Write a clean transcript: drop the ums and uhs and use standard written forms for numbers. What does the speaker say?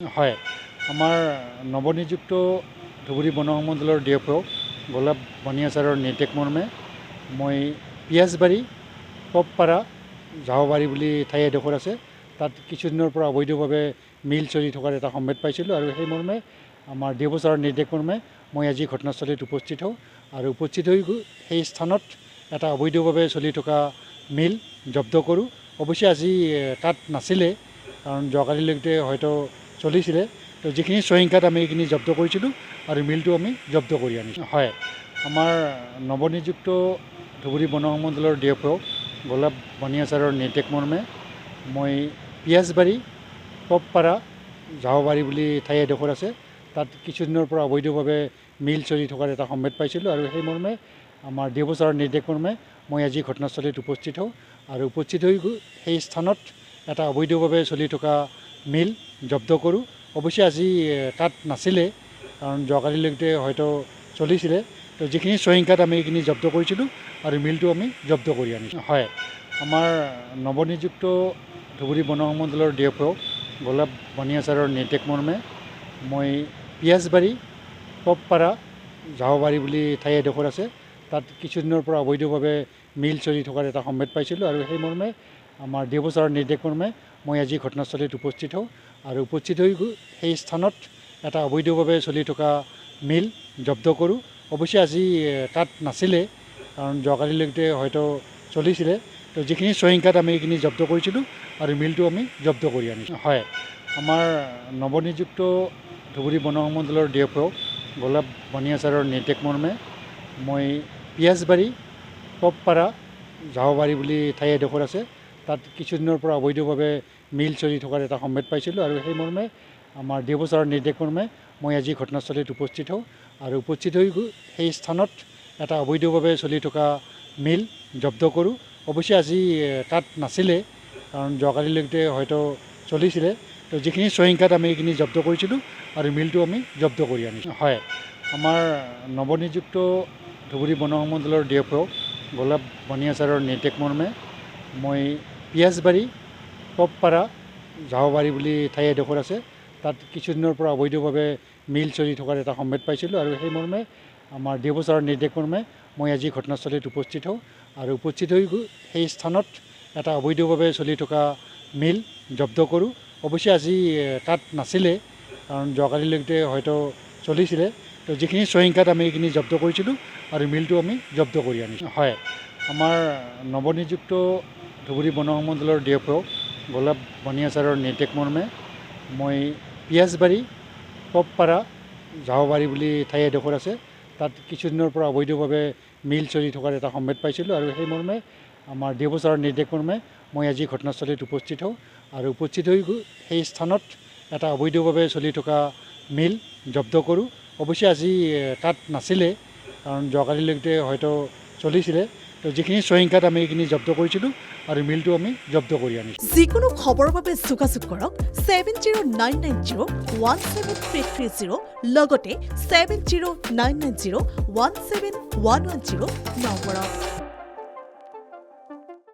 হয়, আমাৰ নৱনিযুক্ত ধুবুৰী বন মণ্ডলৰ ডিএফঅ গোলাপ বনিয়াচাৰৰ নিৰ্দেশ মৰ্মে মই পিয়াজবাৰী পপপাৰা ঝাওবাৰী বুলি ঠাই এডোখৰ আছে তাত কিছুদিনৰ পৰা অবৈধভাৱে মিল চলি থকাৰ এটা সম্ভেদ পাইছিলোঁ আৰু সেই মৰ্মে আমাৰ ডিএফঅ ছাৰৰ নিৰ্দেশ মৰ্মে মই আজি ঘটনাস্থলীত উপস্থিত হওঁ আৰু উপস্থিত হৈ সেই স্থানত এটা অবৈধভাৱে চলি থকা মিল জব্দ কৰোঁ। অৱশ্যে আজি তাত নাছিলে, কাৰণ যোৱাকালিলৈকে হয়তো চলিছিলে, তো যিখিনি চহিংকাত আমি এইখিনি জব্দ কৰিছিলোঁ আৰু মিলটো আমি জব্দ কৰি আনিছোঁ। হয়, আমাৰ নৱনিযুক্ত ধুবুৰী বন মণ্ডলৰ ডিএফঅ গোলাপ বনিয়াচাৰৰ নিৰ্দেশ মৰ্মে মই পিয়াজবাৰী পপপাৰা ঝাওবাৰী বুলি ঠাই এডোখৰ আছে তাত কিছুদিনৰ পৰা অবৈধভাৱে মিল চলি থকাৰ এটা সম্ভেদ পাইছিলোঁ আৰু সেই মৰ্মে আমাৰ ডিএফঅ ছাৰৰ নিৰ্দেশ মৰ্মে মই আজি ঘটনাস্থলীত উপস্থিত হওঁ আৰু উপস্থিত হৈ সেই স্থানত এটা অবৈধভাৱে চলি থকা মিল জব্দ কৰোঁ। অৱশ্যে আজি তাত নাছিলে, কাৰণ যোৱাকালিলৈকে হয়তো চলিছিলে, তো যিখিনি চহিংকাত আমি এইখিনি জব্দ কৰিছিলোঁ আৰু মিলটো আমি জব্দ কৰি আনিছোঁ। হয়, আমাৰ নৱনিযুক্ত ধুবুৰী বন মণ্ডলৰ ডিএফঅ গোলাপ বনিয়াচাৰৰ নিৰ্দেশ মৰ্মে মই পিয়াজবাৰী পপপাৰা ঝাওবাৰী বুলি ঠাই এডোখৰ আছে তাত কিছুদিনৰ পৰা অবৈধভাৱে মিল চলি থকাৰ এটা সম্ভেদ পাইছিলোঁ আৰু সেই মৰ্মে আমাৰ ডিএফঅ ছাৰৰ নিৰ্দেশ মৰ্মে মই আজি ঘটনাস্থলীত উপস্থিত হওঁ আৰু উপস্থিত হৈ সেই স্থানত এটা অবৈধভাৱে চলি থকা মিল জব্দ কৰোঁ। অৱশ্যে আজি তাত নাছিলে, কাৰণ যোৱাকালিলৈকে হয়তো চলিছিলে, তো যিখিনি চহিংকাত আমি এইখিনি জব্দ কৰিছিলোঁ আৰু মিলটো আমি জব্দ কৰি আনিছোঁ। হয়, আমাৰ নৱনিযুক্ত ধুবুৰী বন মণ্ডলৰ ডিএফঅ গোলাপ বনিয়াচাৰৰ নিৰ্দেশ মৰ্মে মই পিয়াজবাৰী পপপাৰা ঝাওবাৰী বুলি ঠাই এডোখৰ আছে তাত কিছুদিনৰ পৰা অবৈধভাৱে মিল চলি থকাৰ এটা সম্ভেদ পাইছিলোঁ আৰু সেই মৰ্মে আমাৰ ডিএফঅ ছাৰৰ নিৰ্দেশ মৰ্মে মই আজি ঘটনাস্থলীত উপস্থিত হওঁ আৰু উপস্থিত হৈ সেই স্থানত এটা অবৈধভাৱে চলি থকা মিল জব্দ কৰোঁ। অৱশ্যে আজি তাত নাছিলে, কাৰণ যোৱাকালিলৈকে হয়তো চলিছিলে, তো যিখিনি চহিংকাত আমি এইখিনি জব্দ কৰিছিলোঁ আৰু মিলটো আমি জব্দ কৰি আনিছোঁ। হয়, আমাৰ নৱনিযুক্ত ধুবুৰী বন মণ্ডলৰ ডিএফঅ গোলাপ বনিয়াচাৰৰ নিৰ্দেশ মৰ্মে মই পিয়াজবাৰী পপপাৰা ঝাওবাৰী বুলি ঠাই এডোখৰ আছে তাত কিছুদিনৰ পৰা অবৈধভাৱে মিল চলি থকাৰ এটা সম্ভেদ পাইছিলোঁ আৰু সেই মৰ্মে আমাৰ ডিএফঅ ছাৰৰ নিৰ্দেশ মৰ্মে মই আজি ঘটনাস্থলীত উপস্থিত হওঁ আৰু উপস্থিত হৈ সেই স্থানত এটা অবৈধভাৱে চলি থকা মিল জব্দ কৰোঁ। অৱশ্যে আজি তাত নাছিলে, কাৰণ যোৱাকালিলৈকে হয়তো চলিছিলে, তো যিখিনি চহিংকাত আমি এইখিনি জব্দ কৰিছিলোঁ আৰু মিলটো আমি জব্দ কৰি আনিছোঁ। হয়, আমাৰ নৱনিযুক্ত ধুবুৰী বন মণ্ডলৰ ডিএফঅ গোলাপ বনিয়াচাৰৰ নিৰ্দেশ মৰ্মে মই পিয়াজবাৰী পপপাৰা ঝাওবাৰী বুলি ঠাই এডোখৰ আছে তাত কিছুদিনৰ পৰা অবৈধভাৱে মিল চলি থকাৰ এটা সম্ভেদ পাইছিলোঁ আৰু সেই মৰ্মে আমাৰ ডিএফঅ ছাৰৰ নিৰ্দেশ মৰ্মে মই আজি ঘটনাস্থলীত উপস্থিত হওঁ আৰু উপস্থিত হৈ সেই স্থানত এটা অবৈধভাৱে চলি থকা মিল জব্দ কৰোঁ। অৱশ্যে আজি তাত নাছিলে, কাৰণ যোৱাকালিলৈকে হয়তো চলিছিলে, তো যিখিনি চহিংকাত আমি এইখিনি জব্দ কৰিছিলোঁ আৰু মিলটো আমি জব্দ কৰি আনিছোঁ। যিকোনো খবৰৰ বাবে যোগাযোগ কৰক 7099017330 লগতে 7099017110 নম্বৰত।